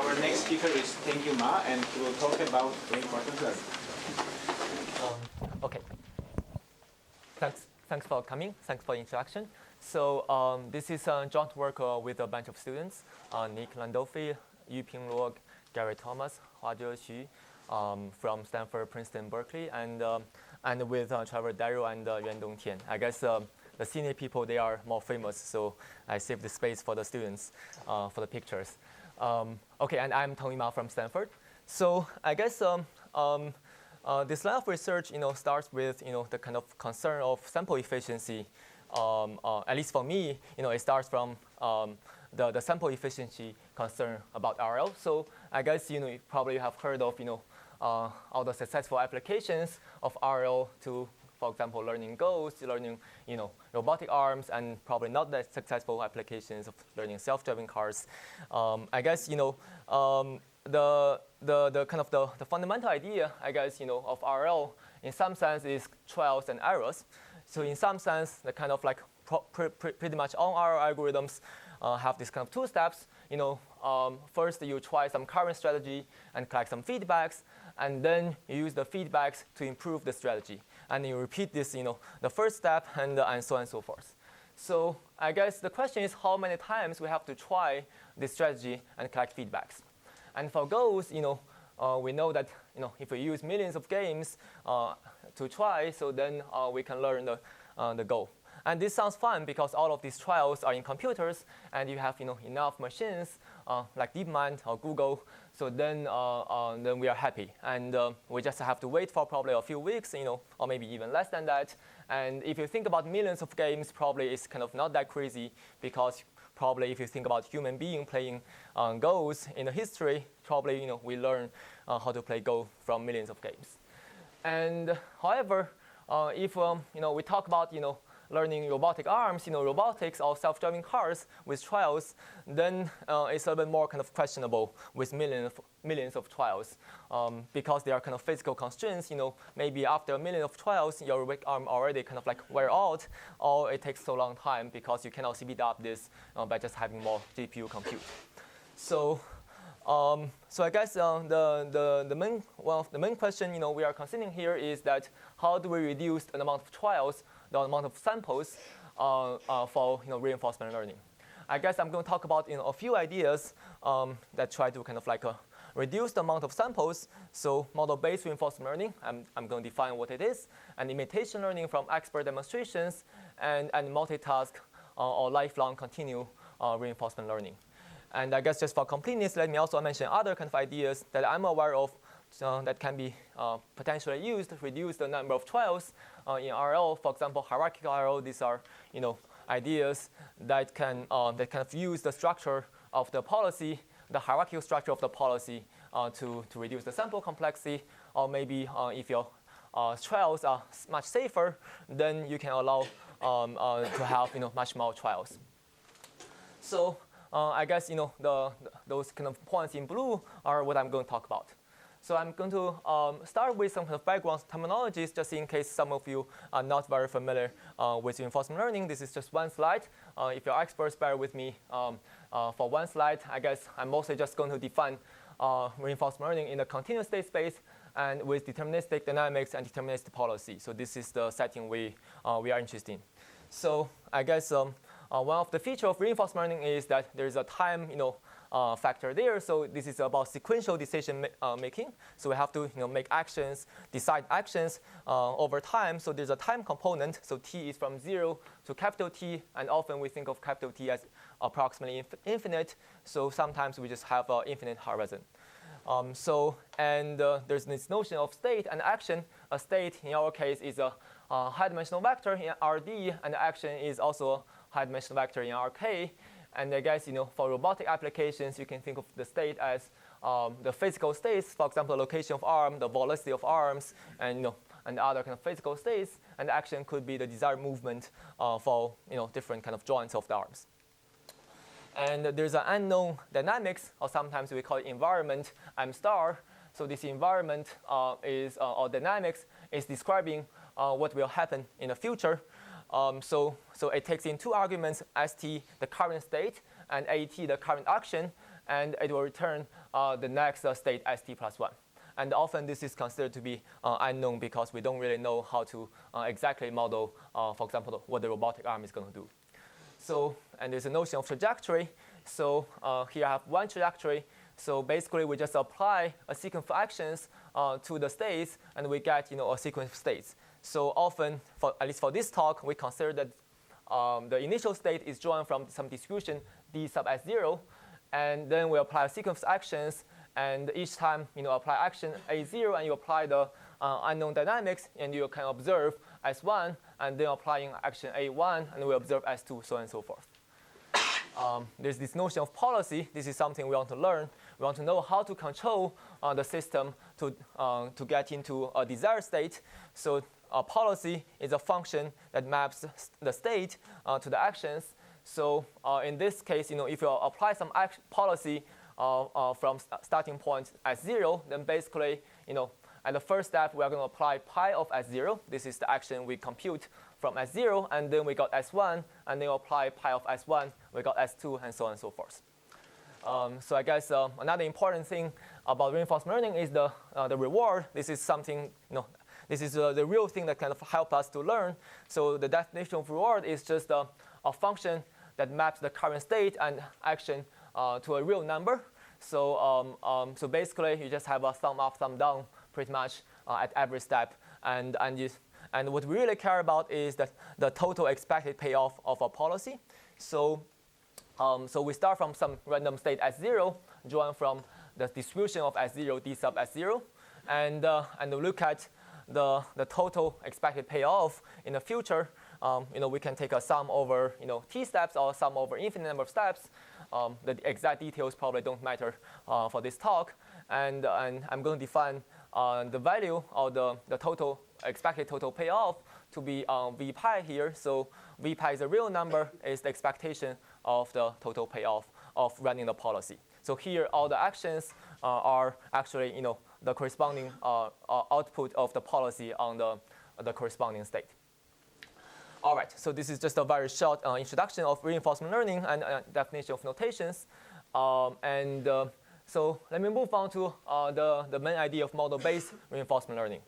our next speaker is Tengyu and he will talk about reinforcement learning. Okay. Thanks for coming. Thanks for the introduction. So this is a joint work with a bunch of students, Nick Landolfi, Yuping Luo, Gary Thomas, Huazhe Xu, from Stanford, Princeton, Berkeley, and with Trevor Darrow and Yuandong Tian. I guess the senior people, they are more famous, so I saved the space for the students for the pictures. Okay, and I'm Tony Ma from Stanford. So I guess this line of research, starts with the kind of concern of sample efficiency. At least for me, it starts from the sample efficiency concern about RL. So I guess you probably have heard of all the successful applications of RL to, for example, learning ghosts, learning robotic arms, and probably not that successful applications of learning self-driving cars. I guess the kind of the fundamental idea, I guess, of RL in some sense is trials and errors. So in some sense, the kind of like pretty much all RL algorithms have this kind of two steps. First you try some current strategy and collect some feedbacks, and then you use the feedbacks to improve the strategy. And you repeat this, the first step, and so on and so forth. So I guess the question is how many times we have to try this strategy and collect feedbacks. And for goals, we know that if we use millions of games to try, so then we can learn the goal. And this sounds fun because all of these trials are in computers, and you have enough machines like DeepMind or Google. So then we are happy, and we just have to wait for probably a few weeks, or maybe even less than that. And if you think about millions of games, probably it's kind of not that crazy, because probably if you think about human being playing Go's in the history, probably we learn how to play Go from millions of games. And however, if we talk about learning robotic arms, robotics or self-driving cars with trials, then it's a little bit more kind of questionable with millions of trials, because there are kind of physical constraints. Maybe after a million of trials, your robotic arm already kind of like wear out, or it takes so long time because you cannot speed up this by just having more GPU compute. So I guess the main question we are considering here is that how do we reduce the amount of trials, the amount of samples for reinforcement learning. I guess I'm going to talk about a few ideas that try to kind of like reduce the amount of samples. So model-based reinforcement learning, I'm going to define what it is, and imitation learning from expert demonstrations, and multitask or lifelong continuous reinforcement learning. And I guess just for completeness, let me also mention other kind of ideas that I'm aware of that can be potentially used to reduce the number of trials in RL. For example, hierarchical RL. These are ideas that can kind of use the structure of the policy, the hierarchical structure of the policy, to reduce the sample complexity. Or maybe if your trials are much safer, then you can allow to have much more trials. So I guess those kind of points in blue are what I'm going to talk about. So I'm going to start with some kind of background terminologies, just in case some of you are not very familiar with reinforcement learning. This is just one slide. If you're experts, bear with me for one slide. I guess I'm mostly just going to define reinforcement learning in a continuous state space and with deterministic dynamics and deterministic policy. So this is the setting we are interested in. So I guess one of the features of reinforcement learning is that there is a time factor there. So this is about sequential decision making. So we have to make actions, decide actions over time. So there's a time component. So t is from 0 to capital T, and often we think of capital T as approximately infinite. So sometimes we just have an infinite horizon. There's this notion of state and action. A state in our case is a high-dimensional vector in RD, and the action is also a high-dimensional vector in RK. And I guess for robotic applications, you can think of the state as the physical states, for example, the location of arm, the velocity of arms, and other kind of physical states. And the action could be the desired movement for different kind of joints of the arms. And there's an unknown dynamics, or sometimes we call it environment, M star. So this environment or dynamics is describing what will happen in the future. So it takes in two arguments, st, the current state, and at, the current action. and it will return the next state as t plus 1. And often this is considered to be unknown because we don't really know how to exactly model, for example, what the robotic arm is going to do. So, and there's a notion of trajectory. So here I have one trajectory. So basically, we just apply a sequence of actions to the states, and we get a sequence of states. So often, at least for this talk, we consider that the initial state is drawn from some distribution d sub s0, and then we apply a sequence of actions. And each time, apply action A0, and you apply the unknown dynamics, and you can observe S1, and then applying action A1, and we observe S2, so on and so forth. There's this notion of policy. This is something we want to learn. We want to know how to control the system to get into a desired state. So policy is a function that maps the state to the actions. So in this case, if you apply some policy from starting point S0, then basically, at the first step, we are going to apply pi of S0. This is the action we compute from S0, and then we got S1, and then we apply pi of S1, we got S2, and so on and so forth. So I guess another important thing about reinforcement learning is the reward. This is something, this is the real thing that kind of help us to learn. So the definition of reward is just a function that maps the current state and action to a real number. So so basically, you just have a thumb up, thumb down, pretty much at every step. And what we really care about is that the total expected payoff of a policy. So so we start from some random state S0, drawn from the distribution of S0 d sub S0, and look at the total expected payoff in the future. We can take a sum over t steps or sum over infinite number of steps. The exact details probably don't matter for this talk, and I'm going to define the value of the total expected total payoff to be v pi here. So v pi is a real number, is the expectation of the total payoff of running the policy. So here all the actions are actually the corresponding output of the policy on the corresponding state. All right, so this is just a very short introduction of reinforcement learning and definition of notations. So let me move on to the main idea of model-based reinforcement learning.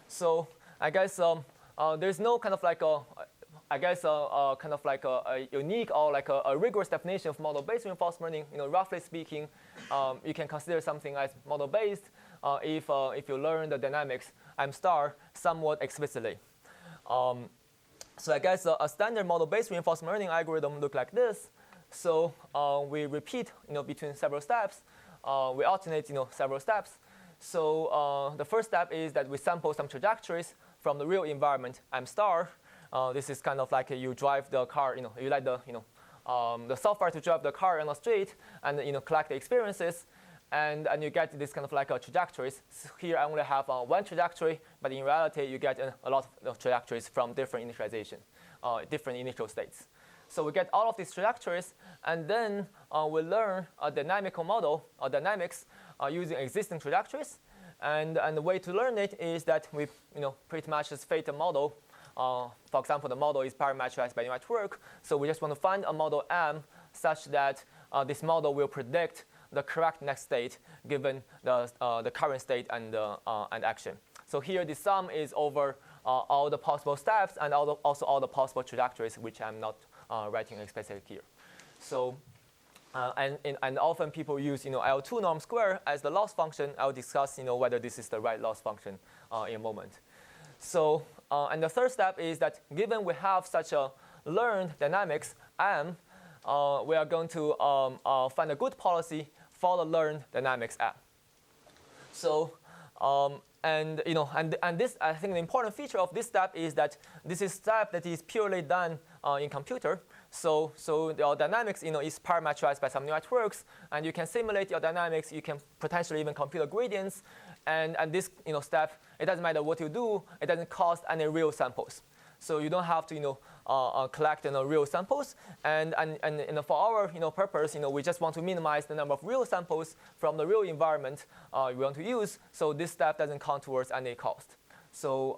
So I guess there's no kind of like a unique or like a rigorous definition of model-based reinforcement learning. Roughly speaking, you can consider something as model-based if you learn the dynamics M star somewhat explicitly. So I guess a standard model-based reinforcement learning algorithm look like this. So we repeat, between several steps. We alternate, several steps. So the first step is that we sample some trajectories from the real environment M star. This is kind of like you drive the car, you let the software to drive the car on the street and collect the experiences, and you get this kind of like trajectories. So here I only have one trajectory, but in reality you get a lot of trajectories from different initialization, different initial states. So we get all of these trajectories, and then we learn a dynamical model or dynamics using existing trajectories. And the way to learn it is that we pretty much just fit a model. For example, the model is parameterized by network. So we just want to find a model M such that this model will predict the correct next state given the current state and action. So here the sum is over all the possible steps and also all the possible trajectories, which I'm not writing explicitly here. So and often people use L2 norm square as the loss function. I'll discuss whether this is the right loss function in a moment. So and the third step is that given we have such a learned dynamics M, we are going to find a good policy for the learned dynamics M. So and this, I think the important feature of this step is that this is a step that is purely done in computer. So your dynamics is parameterized by some networks, and you can simulate your dynamics. You can potentially even compute the gradients, and this step, it doesn't matter what you do, it doesn't cost any real samples. So you don't have to collect real samples, and for our purpose, we just want to minimize the number of real samples from the real environment we want to use. So this step doesn't count towards any cost. So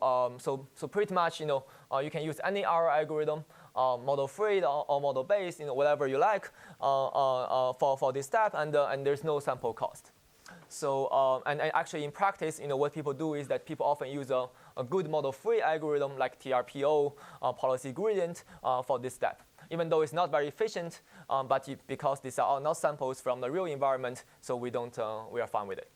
so pretty much you can use any R algorithm model-free or model-based, whatever you like, for this step, and there's no sample cost. So, and actually in practice, what people do is that people often use a good model-free algorithm like TRPO, policy gradient, for this step. Even though it's not very efficient, but because these are not samples from the real environment, so we are fine with it.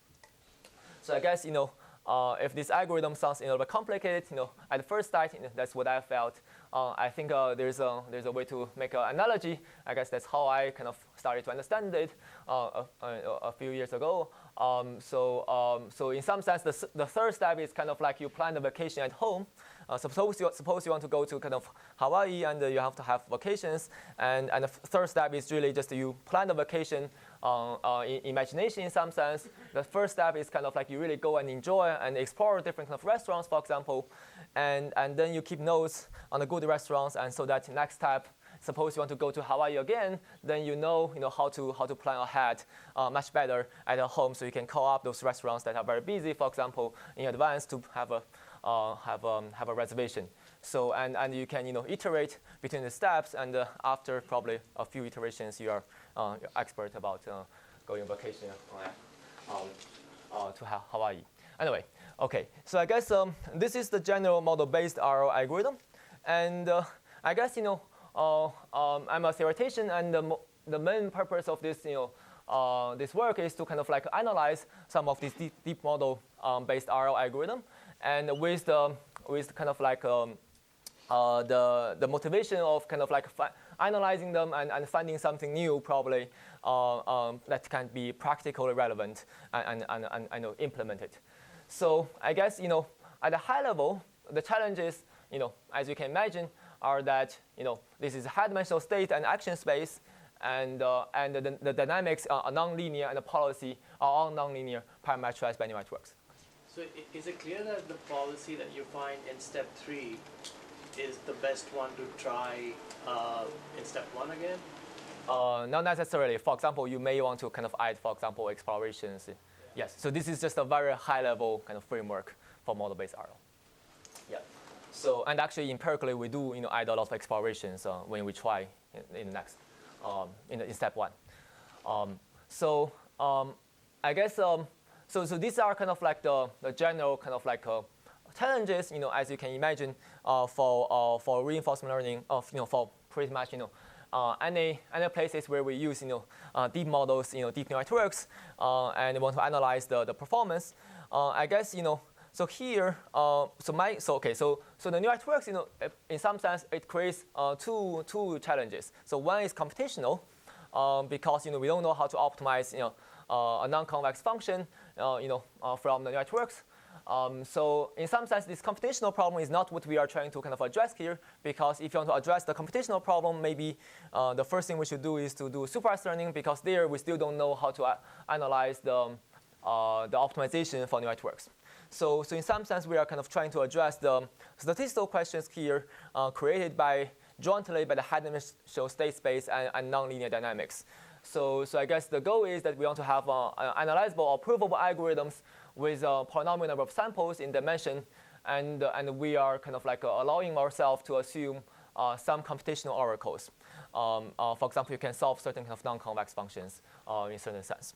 So I guess, if this algorithm sounds a little bit complicated, at first sight, that's what I felt. I think there's a way to make an analogy. I guess that's how I kind of started to understand it a few years ago. So in some sense, the third step is kind of like you plan a vacation at home. Suppose you want to go to kind of Hawaii and you have to have vacations. And the third step is really just you plan the vacation in imagination in some sense. The first step is kind of like you really go and enjoy and explore different kind of restaurants, for example. And then you keep notes on the good restaurants. And so that next step, suppose you want to go to Hawaii again, then you know how to plan ahead much better at home, so you can call up those restaurants that are very busy, for example, in advance to have a reservation. So and you can iterate between the steps, and after probably a few iterations, you are expert about going on vacation to Hawaii. Anyway, okay. So I guess this is the general model-based RL algorithm, and I guess I'm a theoretician, and the main purpose of this this work is to kind of like analyze some of these deep model based RL algorithm, and with kind of like the motivation of kind of like analyzing them and finding something new probably that can be practically relevant and implemented. So I guess at a high level, the challenges as you can imagine are that this is a high-dimensional state and action space, and the dynamics are nonlinear, and the policy are all nonlinear parameterized by neural networks. So is it clear that the policy that you find in step 3 is the best one to try in step 1 again? Not necessarily. For example, you may want to kind of add, for example, explorations. Yeah. Yes. So this is just a very high-level kind of framework for model-based RL. Yeah. So, and actually empirically we do add a lot of explorations when we try in the next in step 1. I guess so these are kind of like the general kind of like challenges as you can imagine for reinforcement learning for pretty much any places where we use deep models, deep neural networks, and want to analyze the performance. I guess so here, so the neural networks, in some sense, it creates two challenges. So one is computational, because we don't know how to optimize a non-convex function, from the neural networks. So in some sense, this computational problem is not what we are trying to kind of address here, because if you want to address the computational problem, maybe the first thing we should do is to do supervised learning, because there we still don't know how to analyze the optimization for neural networks. So in some sense, we are kind of trying to address the statistical questions here created jointly by the high-dimensional state space and nonlinear dynamics. So I guess the goal is that we want to have analyzable or provable algorithms with a polynomial number of samples in dimension, and we are kind of like allowing ourselves to assume some computational oracles. For example, you can solve certain kind of non-convex functions in a certain sense.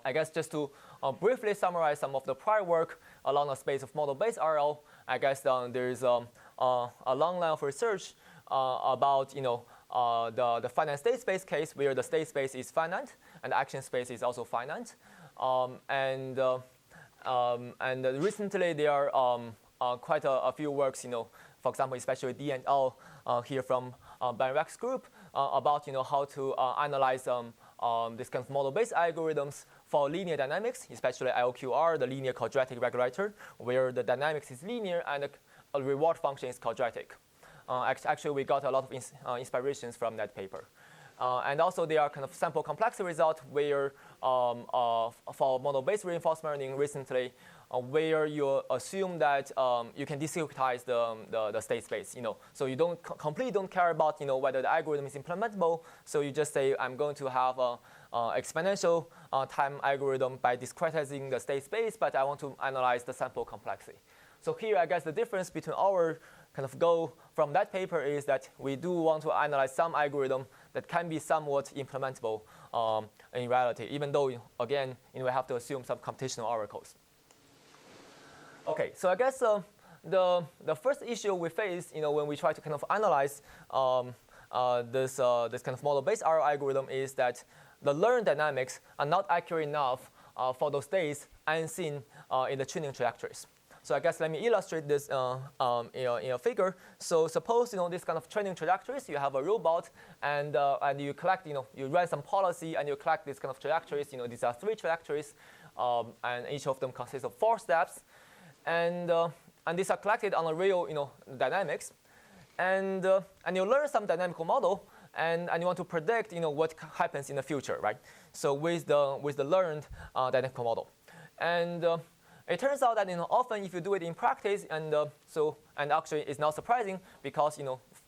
I guess just to briefly summarize some of the prior work along the space of model-based RL, I guess there is a long line of research about the finite state space case, where the state space is finite and the action space is also finite. And recently there are quite a few works, for example, especially D and L here from Ben Reck's group about how to analyze this kind of model-based algorithms for linear dynamics, especially LQR, the linear quadratic regulator, where the dynamics is linear and a reward function is quadratic. Actually, we got a lot of inspirations from that paper. And also, there are kind of sample complexity results where for model-based reinforcement learning recently, where you assume that you can discretize the state space. So you completely don't care about whether the algorithm is implementable. So you just say I'm going to have a exponential time algorithm by discretizing the state space, but I want to analyze the sample complexity. So here, I guess the difference between our kind of goal from that paper is that we do want to analyze some algorithm that can be somewhat implementable in reality, even though, again, we have to assume some computational oracles. Okay, so I guess the first issue we face, when we try to kind of analyze this kind of model-based RL algorithm is that the learned dynamics are not accurate enough for those states unseen in the training trajectories. So I guess let me illustrate this in a figure. So suppose this kind of training trajectories, you have a robot and you collect, you run some policy and you collect these kind of trajectories. These are 3 trajectories, and each of them consists of 4 steps, and these are collected on a real dynamics, and you learn some dynamical model. And you want to predict, what happens in the future, right? So with the learned dynamical model, and it turns out that often if you do it in practice, and actually it's not surprising because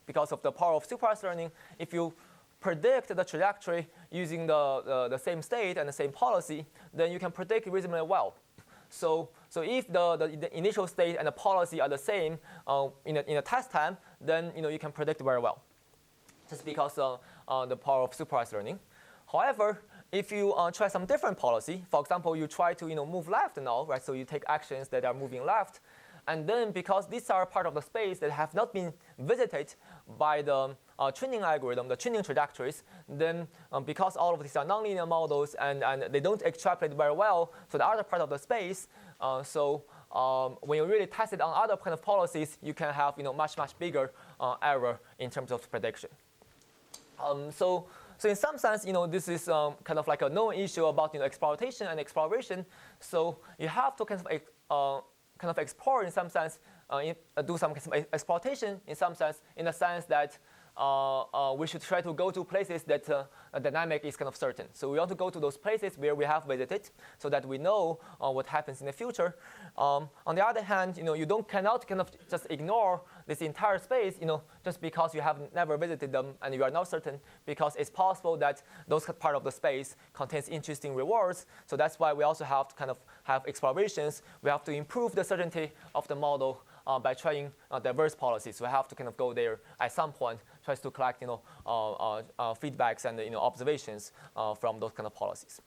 because of the power of supervised learning, if you predict the trajectory using the same state and the same policy, then you can predict reasonably well. So if the initial state and the policy are the same in a test time, then you can predict very well, just because the power of supervised learning. However, if you try some different policy, for example, you try to move left now, right? So you take actions that are moving left, and then because these are part of the space that have not been visited by the training algorithm, the training trajectories, then because all of these are nonlinear models and they don't extrapolate very well to the other part of the space, when you really test it on other kind of policies, you can have much bigger error in terms of prediction. So in some sense, this is kind of like a known issue about exploitation and exploration. So you have to kind of explore in some sense, do some kind of exploitation in some sense, in the sense that we should try to go to places that a dynamic is kind of certain. So we want to go to those places where we have visited, so that we know what happens in the future. On the other hand, you cannot kind of just ignore this entire space, just because you have never visited them and you are not certain, because it's possible that those part of the space contains interesting rewards. So that's why we also have to kind of have explorations. We have to improve the certainty of the model by trying diverse policies. We have to kind of go there at some point, tries to collect feedbacks and observations from those kind of policies.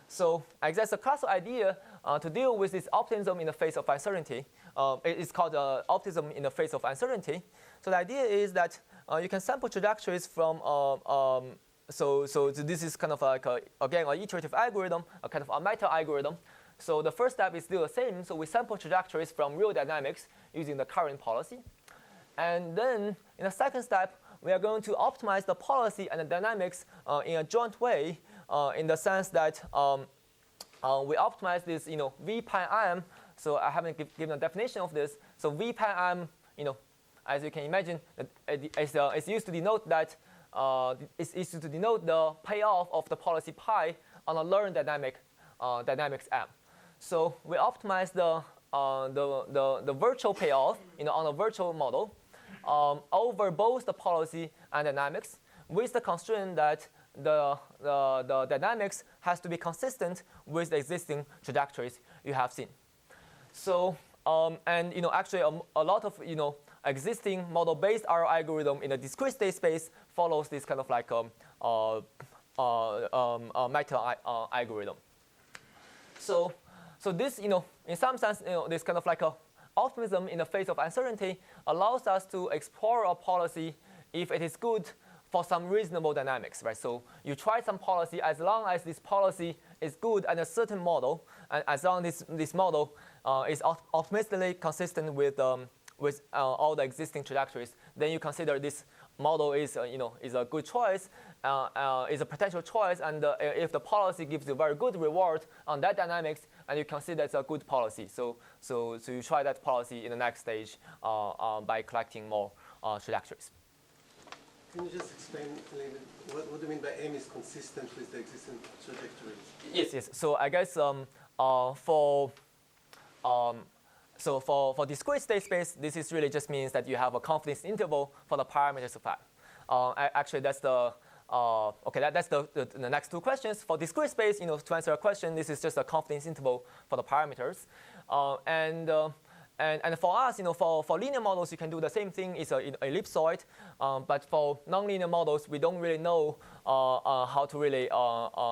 So I guess a classical idea to deal with this optimism in the face of uncertainty, it's called optimism in the face of uncertainty. So the idea is that you can sample trajectories from so this is kind of like again an iterative algorithm, a kind of a meta algorithm. So the first step is still the same. So we sample trajectories from real dynamics using the current policy. And then in the second step, we are going to optimize the policy and the dynamics in a joint way, in the sense that we optimize this, V pi m. So I haven't given a definition of this. So V pi m, as you can imagine, it's used to denote that it's used to denote the payoff of the policy pi on a learned dynamics m. So we optimize the virtual payoff, on a virtual model, over both the policy and dynamics, with the constraint that the dynamics has to be consistent with the existing trajectories you have seen. So actually a lot of existing model-based RL algorithm in the discrete state space follows this kind of like meta algorithm. So this, in some sense, this kind of like a optimism in the face of uncertainty allows us to explore a policy if it is good for some reasonable dynamics, right? So you try some policy as long as this policy is good and a certain model, and as long as this model is optimistically consistent with all the existing trajectories, then you consider this model is a good choice, is a potential choice, and if the policy gives you very good reward on that dynamics, and you consider it's a good policy. So you try that policy in the next stage by collecting more trajectories. Can you just explain a little bit what do you mean by M is consistent with the existing trajectories? Yes. So I guess for discrete state space, this is really just means that you have a confidence interval for the parameters of that. Actually, that's the that's the next two questions. For discrete space, to answer a question, this is just a confidence interval for the parameters, And for us, for linear models, you can do the same thing. It's an ellipsoid. But for nonlinear models, we don't really know how to really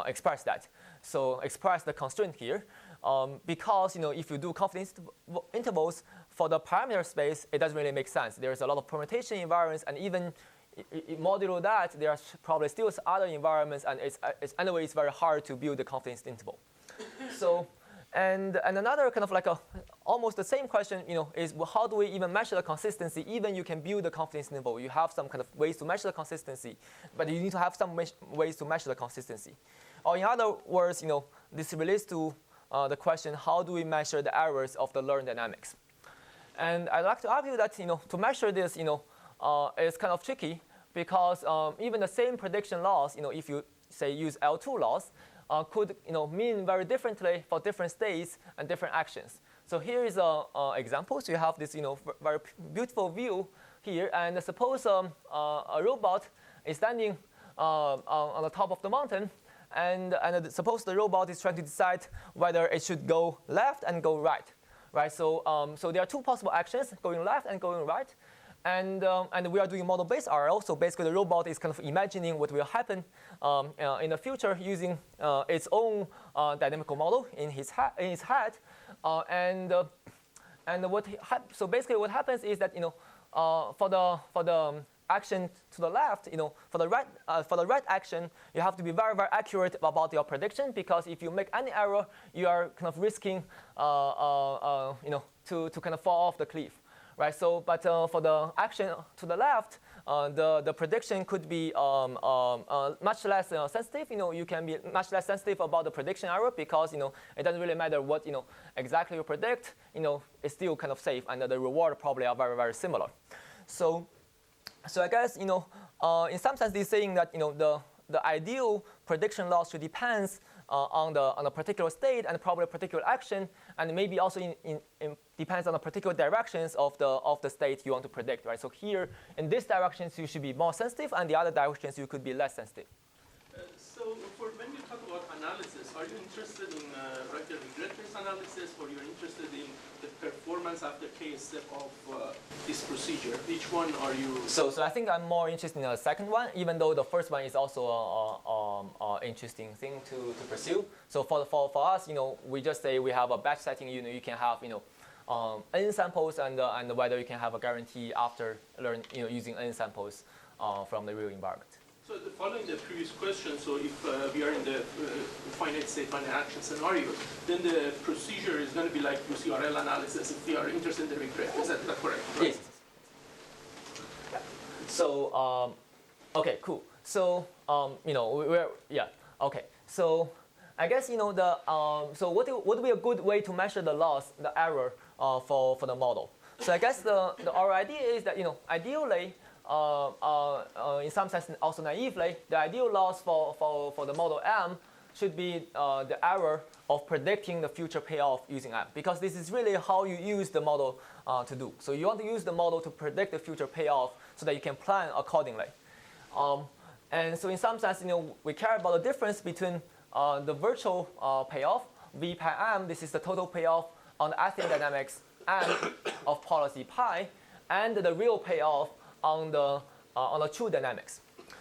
express that. So express the constraint here. Because if you do confidence intervals for the parameter space, it doesn't really make sense. There's a lot of permutation invariants, and even modulo that, there are probably still other environments, and anyway, it's very hard to build the confidence interval. So, and another kind of like almost the same question, is how do we even measure the consistency? Even you can build the confidence interval, you have some kind of ways to measure the consistency, but you need to have some ways to measure the consistency. Or in other words, this relates to the question, how do we measure the errors of the learned dynamics? And I'd like to argue that to measure this is kind of tricky, because even the same prediction loss, if you say use L2 loss, could mean very differently for different states and different actions. So here is an example. So you have this very beautiful view here, and suppose a robot is standing on the top of the mountain, and suppose the robot is trying to decide whether it should go left and go right. Right. So there are two possible actions, going left and going right. And we are doing model-based RL, so basically the robot is kind of imagining what will happen in the future using its own dynamical model in its head. So basically what happens is that for the action to the left, for the right action, you have to be very, very accurate about your prediction, because if you make any error, you are kind of risking to kind of fall off the cliff. Right, so but for the action to the left, the prediction could be much less sensitive. You can be much less sensitive about the prediction error, because it doesn't really matter what exactly you predict. It's still kind of safe, and the reward probably are very, very similar. So I guess in some sense, they're saying that the ideal prediction loss should depends on a particular state and probably a particular action, and maybe also depends on the particular directions of the state you want to predict, right? So here, in this directions, you should be more sensitive, and the other directions, you could be less sensitive. So when you talk about analysis, are you interested in regular regret-based analysis, or you're interested in the performance after k step of this procedure? Which one are you? So I think I'm more interested in the second one, even though the first one is also an interesting thing to pursue. So for us, we just say we have a batch setting. You can have n samples, and whether you can have a guarantee after using n samples from the real environment. So following the previous question, so if we are in the finite state, finite action scenario, then the procedure is going to be like UCRL analysis if we are interested in the regret. Is that correct? Right? Yes. So, okay, cool. So, okay. So, I guess so what would be a good way to measure the loss, the error for the model? So I guess our idea is that ideally, in some sense, also naively, the ideal loss for the model M should be the error of predicting the future payoff using M, because this is really how you use the model to do. So you want to use the model to predict the future payoff so that you can plan accordingly. And so in some sense, we care about the difference between the virtual payoff, V pi M, this is the total payoff on the Athenian dynamics M of policy pi, and the real payoff on the true dynamics.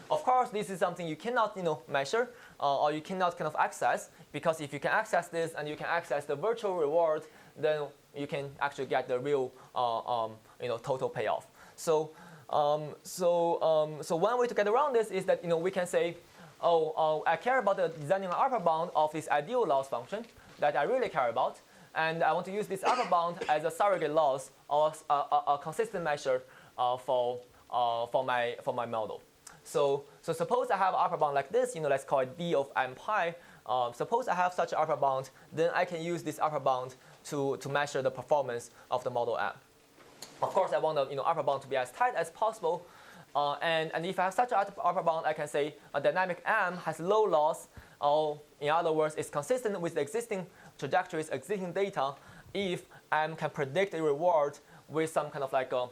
Of course, this is something you cannot measure or you cannot kind of access, because if you can access this and you can access the virtual reward, then you can actually get the real total payoff. So one way to get around this is that we can say, I care about the designing an upper bound of this ideal loss function that I really care about, and I want to use this upper bound as a surrogate loss or a consistent measure for my model. So suppose I have an upper bound like this, let's call it d of m pi. Suppose I have such an upper bound, then I can use this upper bound to measure the performance of the model M. Of course, I want the upper bound to be as tight as possible. And if I have such an upper bound, I can say a dynamic M has low loss, or in other words, it's consistent with the existing trajectories, existing data, if M can predict a reward with some kind of like of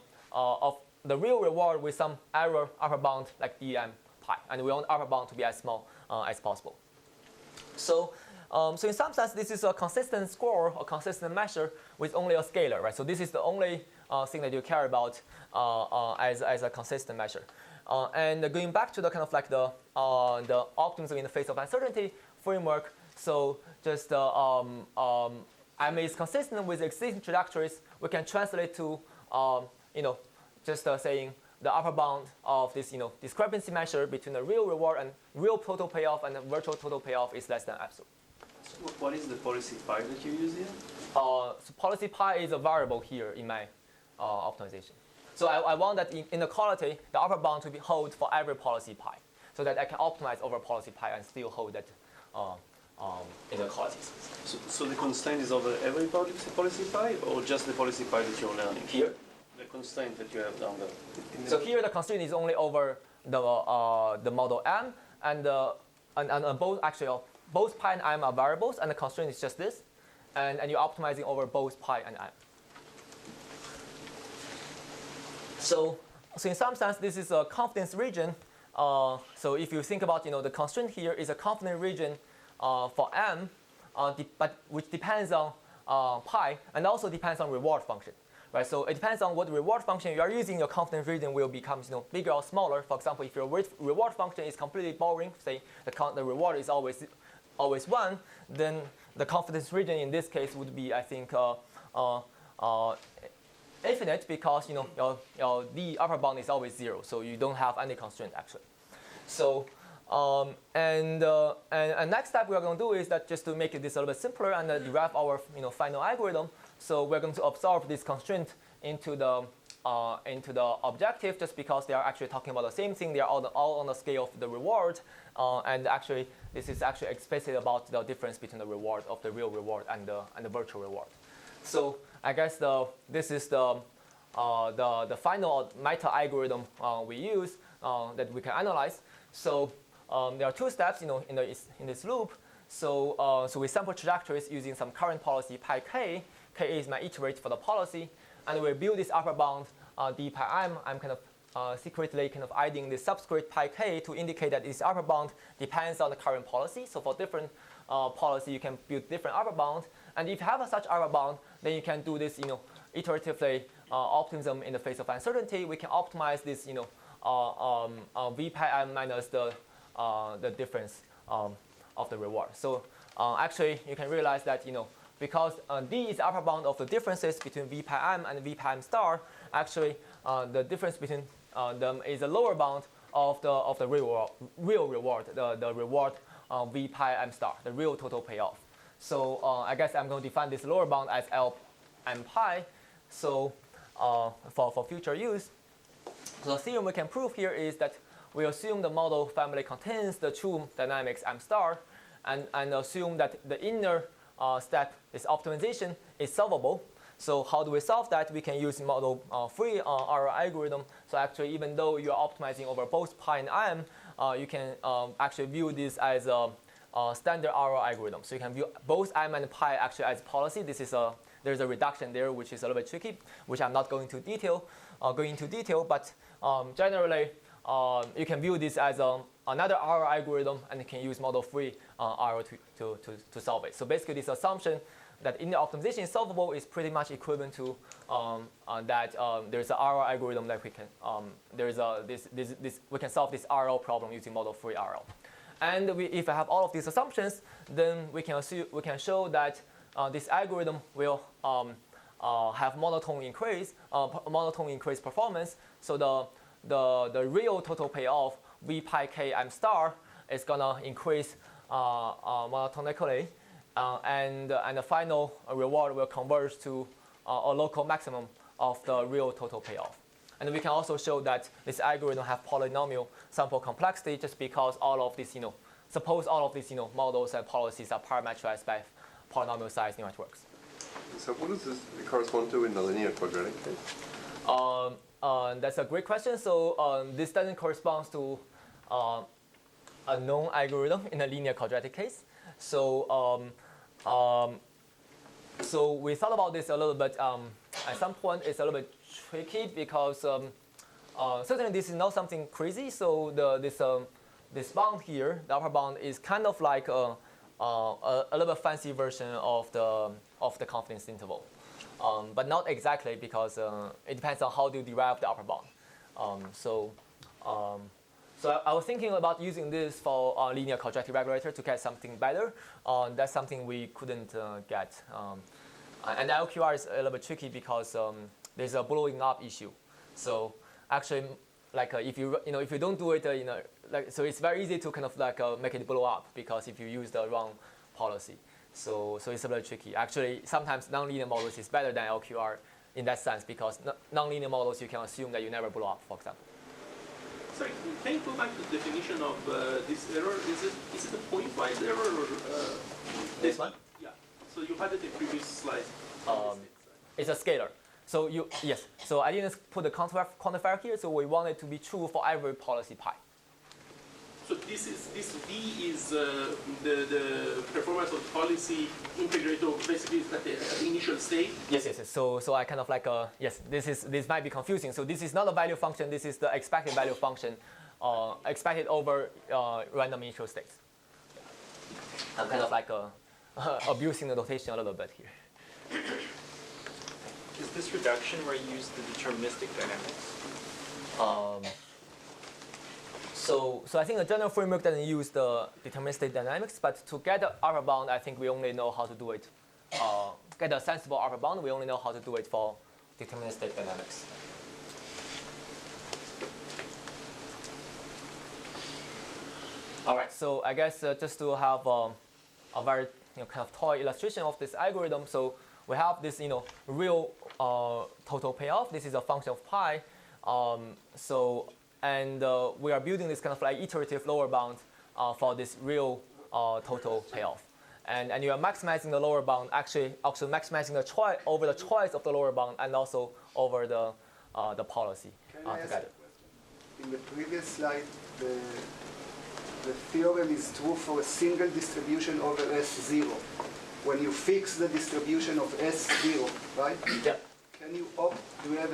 the real reward with some error upper bound like dm pi, and we want upper bound to be as small as possible. So So in some sense, this is a consistent score, a consistent measure with only a scalar, right? So this is the only thing that you care about as a consistent measure. And going back to the kind of like the optimism in the face of uncertainty framework, so just M is consistent with existing trajectories, we can translate to just saying the upper bound of this discrepancy measure between the real reward and real total payoff and the virtual total payoff is less than absolute. So what is the policy pi that you use here? So policy pi is a variable here in my optimization. So I want that in inequality, the upper bound to be hold for every policy pi, so that I can optimize over policy pi and still hold that inequalities. So the constraint is over every policy pi, or just the policy pi that you're learning? Here? The constraint that you have down there. So here the constraint is only over the model M, and both actually both pi and M are variables, and the constraint is just this, and you're optimizing over both pi and M. So in some sense, this is a confidence region. So if you think about the constraint here is a confidence region for M, but which depends on pi and also depends on reward function. Right, so it depends on what reward function you are using. Your confidence region will become bigger or smaller. For example, if your reward function is completely boring, say the reward is always 1, then the confidence region in this case would be, I think, infinite, because the upper bound is always 0, so you don't have any constraint actually. So and next step we are going to do is that just to make this a little bit simpler and derive our final algorithm. So we're going to absorb this constraint into the objective, just because they are actually talking about the same thing. They are all on the scale of the reward, and actually this is actually explicit about the difference between the reward of the real reward and the virtual reward. So I guess this is the final meta algorithm we use that we can analyze. So there are 2 steps in this loop. So we sample trajectories using some current policy pi k. K is my iterate for the policy, and we build this upper bound d pi m. I'm kind of secretly adding this subscript pi k to indicate that this upper bound depends on the current policy. So for different policy, you can build different upper bound, and if you have such upper bound, then you can do this iteratively optimism in the face of uncertainty. We can optimize this v pi m minus the difference of the reward. So actually, you can realize that because d is the upper bound of the differences between v pi m and v pi m star, actually the difference between them is the lower bound of the real reward, the reward v pi m star, the real total payoff. So I guess I'm going to define this lower bound as L m pi. So for future use, so the theorem we can prove here is that we assume the model family contains the true dynamics m star, and assume that the inner step, this optimization, is solvable. So how do we solve that? We can use model free RL algorithm. So actually, even though you're optimizing over both pi and m, you can actually view this as a standard RL algorithm. So you can view both m and pi actually as policy. There's a reduction there, which is a little bit tricky, which I'm not going into detail. But generally, you can view this as another RL algorithm, and you can use model free RL to solve it. So basically, this assumption that inner optimization is solvable is pretty much equivalent to that there's a RL algorithm that we can we can solve this RL problem using model free RL. And if I have all of these assumptions, then we can show that this algorithm will have monotone increase performance. So the real total payoff v pi k m star is gonna increase monotonically, and the final reward will converge to a local maximum of the real total payoff. And we can also show that this algorithm have polynomial sample complexity, just because all of these suppose all of these models and policies are parameterized by polynomial size networks. So what does this correspond to in the linear quadratic case? That's a great question. So this doesn't correspond to a known algorithm in a linear quadratic case. So so we thought about this a little bit. At some point, it's a little bit tricky because certainly this is not something crazy. So this bound here, the upper bound, is kind of like a little bit fancy version of the confidence interval, but not exactly because it depends on how do you derive the upper bound. So I was thinking about using this for linear quadratic regulator to get something better. That's something we couldn't get. And the LQR is a little bit tricky because there's a blowing up issue. So actually, like if you don't do it, so it's very easy to kind of like make it blow up because if you use the wrong policy. So it's a little tricky. Actually, sometimes nonlinear models is better than LQR in that sense because nonlinear models you can assume that you never blow up, for example. Sorry, can you go back to the definition of this error? Is it a pointwise error or this one? Yeah. So you had it in previous slides. It's a scalar. So yes. So I didn't put the quantifier here. So we want it to be true for every policy pi. So this V is the performance of policy integrator. Basically, is that the initial state. Yes. So I kind of like yes. This might be confusing. So this is not a value function. This is the expected value function, expected over random initial states. I'm kind of like abusing the notation a little bit here. Is this reduction where you use the deterministic dynamics? So I think the general framework doesn't use the deterministic dynamics, but to get the upper bound, I think we only know how to do it. Get a sensible upper bound, we only know how to do it for deterministic dynamics. All right, so I guess just to have a very kind of toy illustration of this algorithm, so we have this real total payoff. This is a function of pi. And we are building this kind of like iterative lower bound for this real total payoff. And you are maximizing the lower bound, actually maximizing the choice over the choice of the lower bound and also over the policy together. In the previous slide, the theorem is true for a single distribution over S0. When you fix the distribution of S0, right? Yeah. Do you have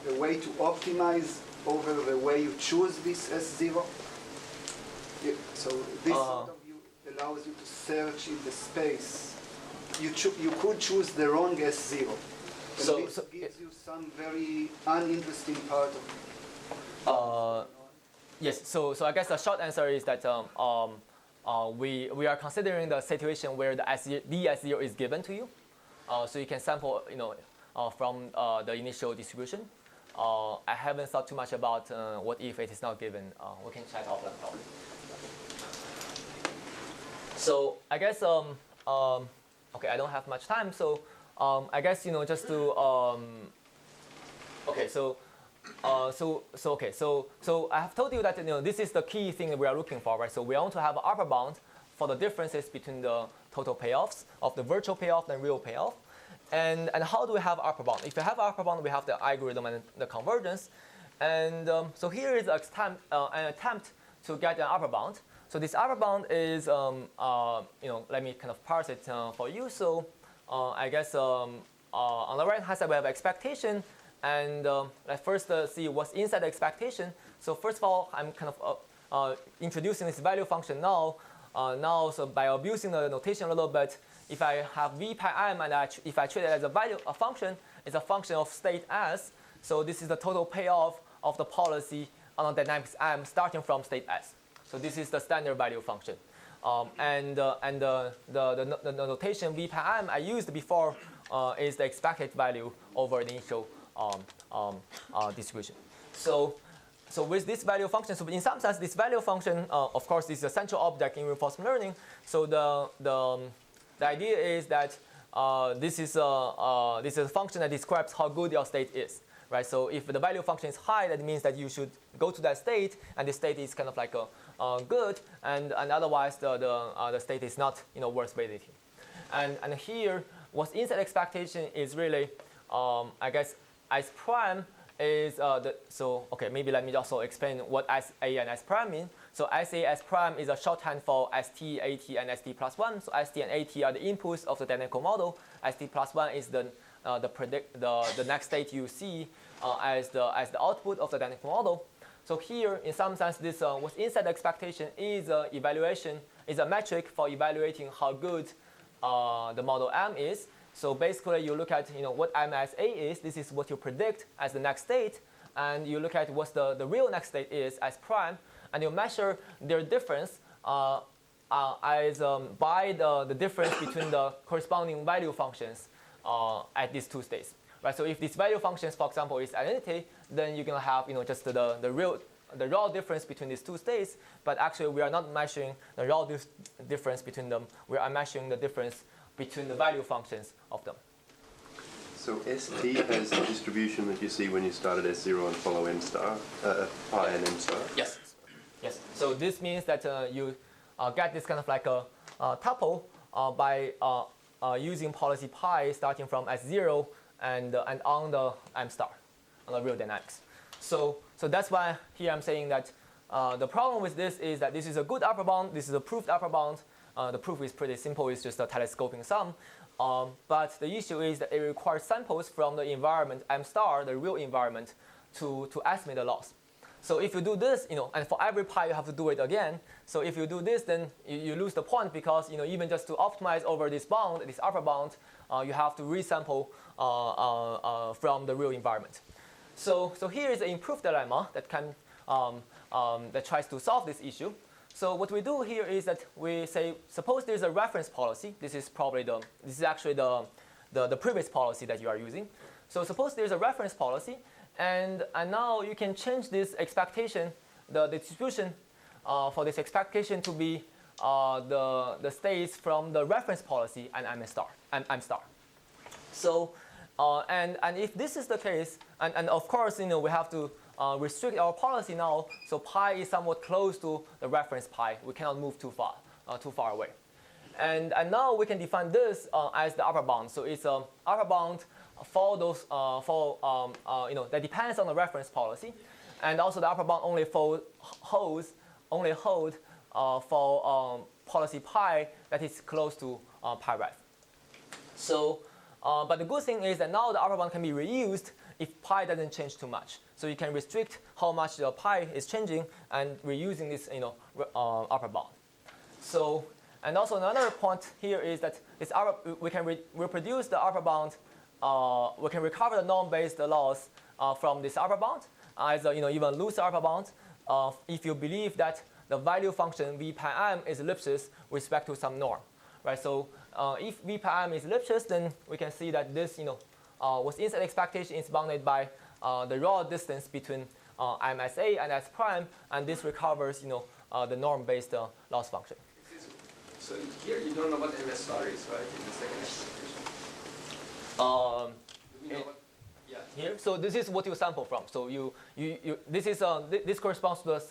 a way to optimize over the way you choose this S0? Yeah, so this sort of view allows you to search in the space. You could choose the wrong S0. And this gives you some very uninteresting part of it. Yes, so I guess the short answer is that we are considering the situation where the S0 is given to you. So you can sample from the initial distribution. I haven't thought too much about what if it is not given. We can chat offline probably. So I guess okay, I don't have much time. So I guess just to okay. So I have told you that this is the key thing that we are looking for, right? So we want to have an upper bound for the differences between the total payoffs of the virtual payoff and real payoff. And how do we have upper bound? If we have upper bound, we have the algorithm and the convergence. And so here is an attempt to get an upper bound. So this upper bound is, let me kind of parse it for you. So I guess on the right-hand side, we have expectation. And let's first see what's inside the expectation. So first of all, I'm kind of introducing this value function now. So by abusing the notation a little bit, if I have v pi m and if I treat it as a function, it's a function of state S. So this is the total payoff of the policy on the dynamics M starting from state S. So this is the standard value function. And the notation v pi m I used before is the expected value over the initial distribution. So with this value function, so in some sense, this value function, of course, is a central object in reinforcement learning. So the idea is that this is a function that describes how good your state is, right? So if the value function is high, that means that you should go to that state, and the state is kind of like good, and otherwise the state is not worth validating. And here, what's inside expectation is really, I guess, S prime is okay, maybe let me also explain what SA and S prime mean. So SA, S prime is a shorthand for ST, AT, and ST plus 1. So ST and AT are the inputs of the dynamical model. ST plus 1 is the next state you see as the output of the dynamical model. So here, in some sense, this what's inside the expectation is evaluation, is a metric for evaluating how good the model M is. So basically, you look at what MSA is. This is what you predict as the next state, and you look at what the real next state is as prime, and you measure their difference by the difference between the corresponding value functions at these two states. Right. So if this value functions, for example, is identity, then you're gonna have just the raw difference between these two states. But actually, we are not measuring the raw difference between them. We are measuring the difference between the value functions of them. So ST has the distribution that you see when you start at S0 and follow M star, pi and M star? Yes. Yes. So this means that you get this kind of like a tuple by using policy pi starting from S0 and on the M star, on the real dynamics. So that's why here I'm saying that the problem with this is that this is a good upper bound. This is a proved upper bound. The proof is pretty simple. It's just a telescoping sum. But the issue is that it requires samples from the environment M star, the real environment, to estimate the loss. So if you do this, and for every pi you have to do it again. So if you do this, then you lose the point because even just to optimize over this bound, this upper bound, you have to resample from the real environment. So here is an improved dilemma that can that tries to solve this issue. So what we do here is that we say, suppose there's a reference policy. This is actually the previous policy that you are using. So suppose there's a reference policy, and now you can change this expectation, the distribution for this expectation to be the states from the reference policy and M star. So and if this is the case, and of course we have to restrict our policy now, so pi is somewhat close to the reference pi. We cannot move too far away. And now we can define this as the upper bound. So it's an upper bound for those that depends on the reference policy, and also the upper bound only hold for policy pi that is close to pi ref. So, but the good thing is that now the upper bound can be reused if pi doesn't change too much. So you can restrict how much the pi is changing and reusing this upper bound. So, and also another point here is that we can reproduce the upper bound. We can recover the norm-based loss from this upper bound as even looser upper bound if you believe that the value function v pi m is Lipschitz with respect to some norm, right? So if v pi m is Lipschitz, then we can see that this was inside expectation is bounded by the raw distance between MSA and S prime, and this recovers the norm-based loss function. So here you don't know what MS star is, right? In the second expectation. Here, so this is what you sample from. So this corresponds to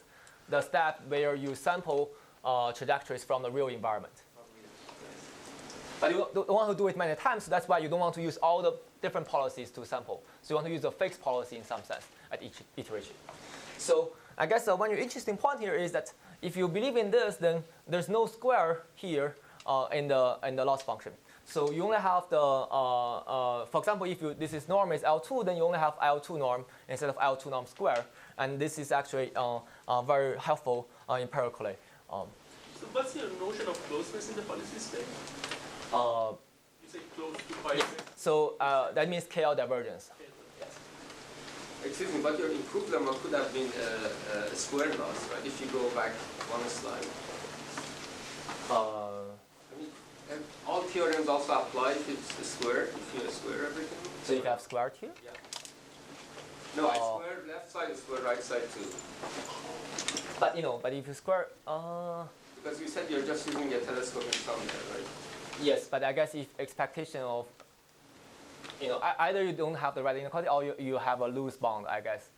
the step where you sample trajectories from the real environment. But you don't want to do it many times, so that's why you don't want to use all the different policies to sample. So you want to use a fixed policy in some sense at each iteration. So I guess one interesting point here is that if you believe in this, then there's no square here in the loss function. So you only have the, for example, if this is norm is L2, then you only have L2 norm instead of L2 norm square. And this is actually very helpful empirically. So what's your notion of closeness in the policy space? You say close to pi. Yes. So that means KL divergence. Yes. Excuse me, but your improved lemma could have been a square loss, right? If you go back one slide. All theorems also apply if it's a square, if you square everything. So you have squared here? Yeah. No, I squared left side, square right side too. But but if you square, because you said you're just using a telescoping sum there, right? Yes, but I guess if expectation of, either you don't have the right inequality or you have a loose bound, I guess.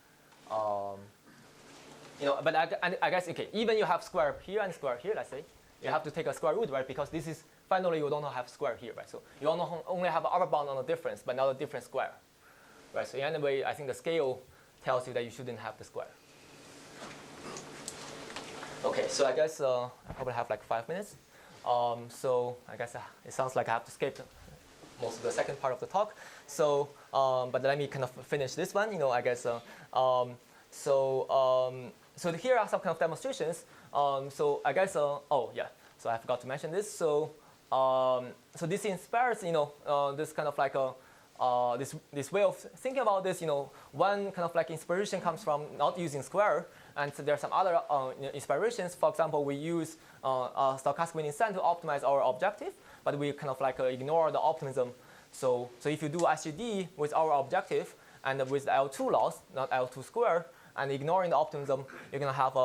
But I guess, okay, even you have square here and square here, let's say, you have to take a square root, right? Because this is, finally, you don't have square here, right? So you only have an upper bound on the difference, but not a different square, right? So anyway, I think the scale tells you that you shouldn't have the square. Okay, so I guess I probably have like 5 minutes. So I guess it sounds like I have to skip most of the second part of the talk. So, but let me kind of finish this one. I guess. So here are some kind of demonstrations. So I guess. Oh yeah. So I forgot to mention this. So so this inspires this kind of like a this way of thinking about this. One kind of like inspiration comes from not using square, and so there are some other inspirations. For example, we use stochastic mean descent to optimize our objective, but we kind of like ignore the optimism. So if you do SGD with our objective and with L2 loss, not L2 square, and ignoring the optimism, you're going to have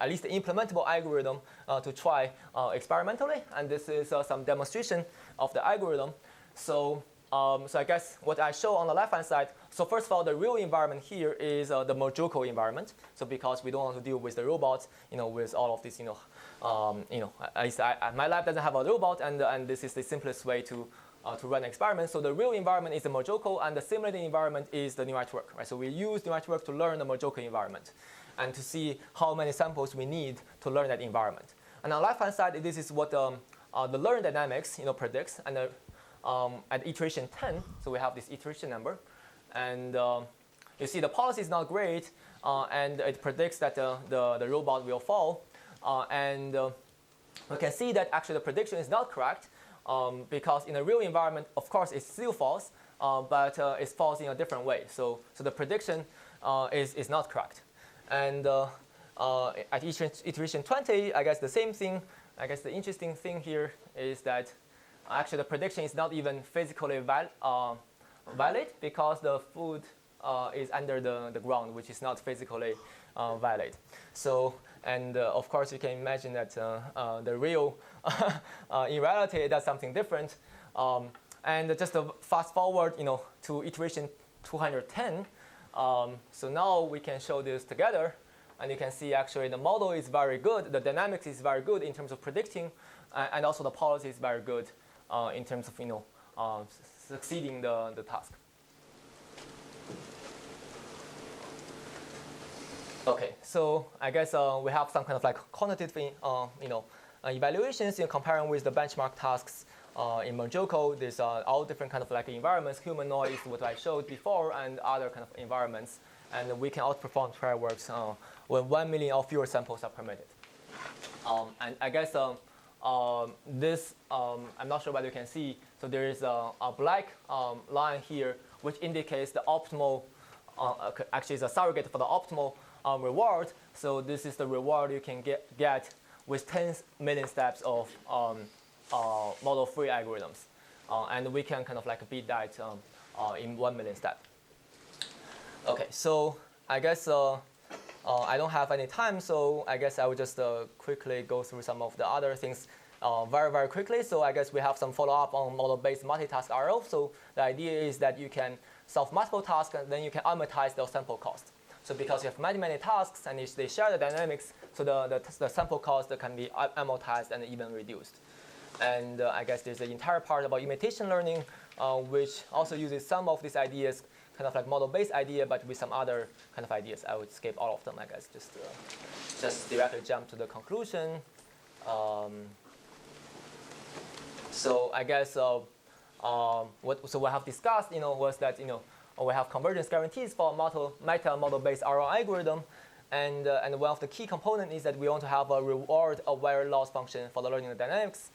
at least an implementable algorithm to try experimentally. And this is some demonstration of the algorithm. So I guess what I show on the left-hand side, so first of all, the real environment here is the Mojoko environment. So because we don't want to deal with the robots, with all of this, at least my lab doesn't have a robot, and this is the simplest way to run experiments. So the real environment is the Mojoko, and the simulated environment is the neural network, right? So we use neural network to learn the Mojoko environment and to see how many samples we need to learn that environment. And on the left-hand side, this is what the learn dynamics predicts. And at iteration 10, so we have this iteration number. And you see the policy is not great, and it predicts that the robot will fall. And we can see that actually the prediction is not correct. Because in a real environment, of course, it's still false, but it falls in a different way. So the prediction is not correct. And at iteration 20, I guess the same thing. I guess the interesting thing here is that actually the prediction is not even physically valid because the food is under the ground, which is not physically valid. So, and of course, you can imagine that the real, in reality, it does something different. And just to fast forward, to iteration 210. So now we can show this together, and you can see actually the model is very good. The dynamics is very good in terms of predicting, and also the policy is very good in terms of succeeding the task. Okay, so I guess we have some kind of like quantitative, evaluations comparing with the benchmark tasks in Mojoko. There's all different kind of like environments. Humanoid is what I showed before, and other kind of environments. And we can outperform trial works when 1 million or fewer samples are permitted. And I guess this, I'm not sure whether you can see. So there is a black line here, which indicates the optimal. Actually, is a surrogate for the optimal reward. So this is the reward you can get with 10 million steps of model-free algorithms. And we can kind of like beat that in 1 million steps. Okay, so I guess I don't have any time, so I guess I will just quickly go through some of the other things very, very quickly. So I guess we have some follow-up on model-based multitask RL. So the idea is that you can solve multiple tasks, and then you can amortize the sample cost. So because you have many, many tasks, and they share the dynamics, so the sample cost can be amortized and even reduced. And I guess there's an entire part about imitation learning, which also uses some of these ideas, kind of like model-based idea, but with some other kind of ideas. I would skip all of them, I guess, just directly jump to the conclusion. So I guess what we have discussed, was that we have convergence guarantees for meta model-based RL algorithm, and one of the key components is that we want to have a reward-aware loss function for the learning the dynamics.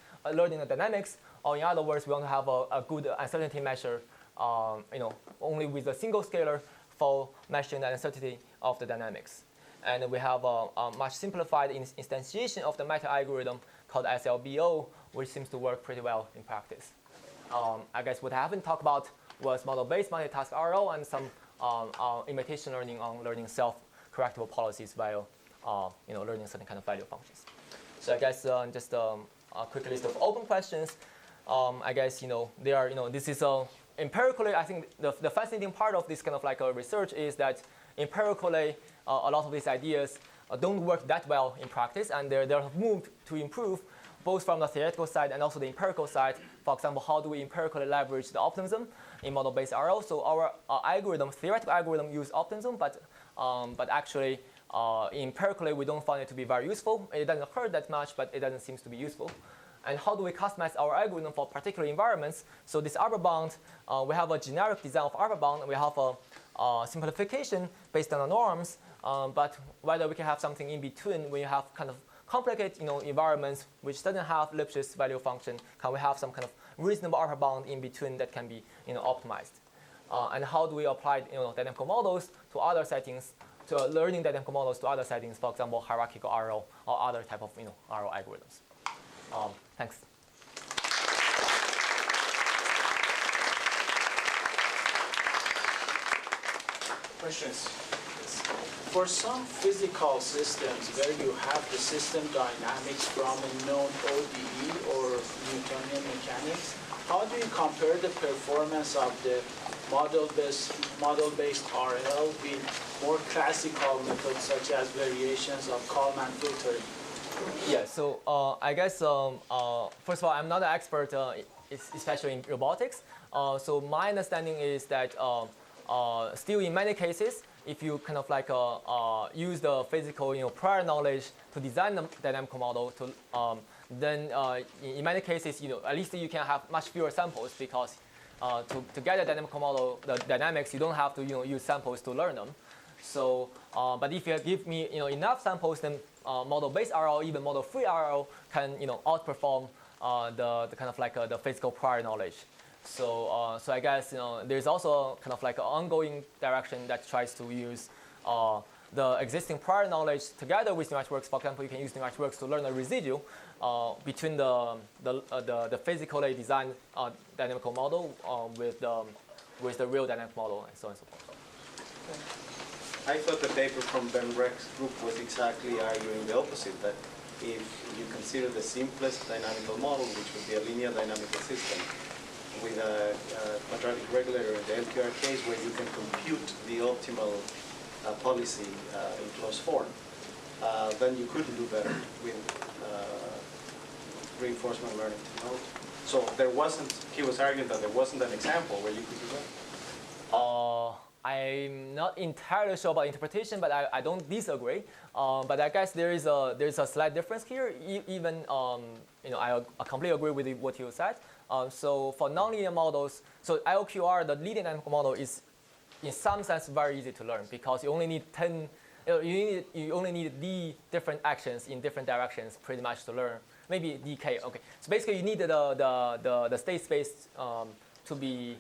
Or in other words, we want to have a good uncertainty measure, only with a single scalar for measuring the uncertainty of the dynamics. And we have a much simplified instantiation of the meta algorithm called SLBO, which seems to work pretty well in practice. I guess what I haven't talked about was model-based multitask RL and some imitation learning on learning self-correctable policies while learning certain kind of value functions. So I guess just a quick list of open questions. I guess they are this is empirically. I think the fascinating part of this kind of like research is that empirically a lot of these ideas don't work that well in practice, and they're moved to improve both from the theoretical side and also the empirical side. For example, how do we empirically leverage the optimism in model-based RL? So our theoretical algorithm, use optimism, but actually empirically we don't find it to be very useful. It doesn't hurt that much, but it doesn't seem to be useful. And how do we customize our algorithm for particular environments? So this upper bound, we have a generic design of upper bound, and we have a simplification based on the norms. But whether we can have something in between when you have kind of complicated environments which doesn't have Lipschitz value function, can we have some kind of reasonable upper bound in between that can be optimized? And how do we apply dynamical models to other settings, to learning dynamical models to other settings, for example, hierarchical RL or other type of RL algorithms? Thanks. Questions? For some physical systems where you have the system dynamics from a known ODE or Newtonian mechanics, how do you compare the performance of the model-based RL with more classical methods such as variations of Kalman filtering? Yeah, so I guess, first of all, I'm not an expert, especially in robotics. So my understanding is that still in many cases, if you kind of like use the physical prior knowledge to design the dynamical model, then in many cases, at least you can have much fewer samples because to get a dynamical model, the dynamics, you don't have to use samples to learn them. So, but if you give me enough samples, then model-based RL, even model-free RL, can outperform the kind of like the physical prior knowledge. So, so I guess there's also kind of like an ongoing direction that tries to use the existing prior knowledge together with neural networks. For example, you can use neural networks to learn a residue between the physically designed dynamical model with the real dynamic model, and so on and so forth. I thought the paper from Ben Breck's group was exactly arguing the opposite, that if you consider the simplest dynamical model, which would be a linear dynamical system, with a quadratic regulator in the LQR case where you can compute the optimal policy in closed form, then you could do better with reinforcement learning technology. So there wasn't, he was arguing that there wasn't an example where you could do that. I'm not entirely sure about interpretation, but I don't disagree. But I guess there is a slight difference here. Even I completely agree with what you said. So for nonlinear models, so LQR, the linear dynamical model, is in some sense very easy to learn because you only need you only need d different actions in different directions pretty much to learn. Maybe dk. Okay. So basically, you need the state space to be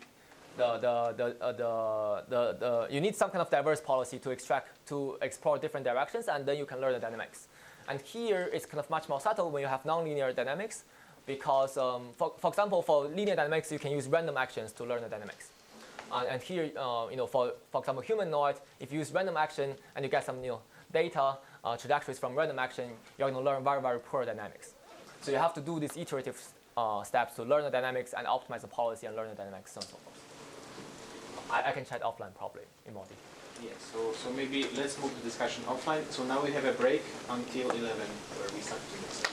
you need some kind of diverse policy to explore different directions, and then you can learn the dynamics. And here it's kind of much more subtle when you have nonlinear dynamics, because for example, for linear dynamics, you can use random actions to learn the dynamics. And here, for example, humanoid, if you use random action and you get some data trajectories from random action, you're going to learn very, very poor dynamics. So you have to do these iterative steps to learn the dynamics and optimize the policy and learn the dynamics and so forth. I can chat offline probably in more detail. Yeah, so maybe let's move the discussion offline. So now we have a break until 11 where we start to do this.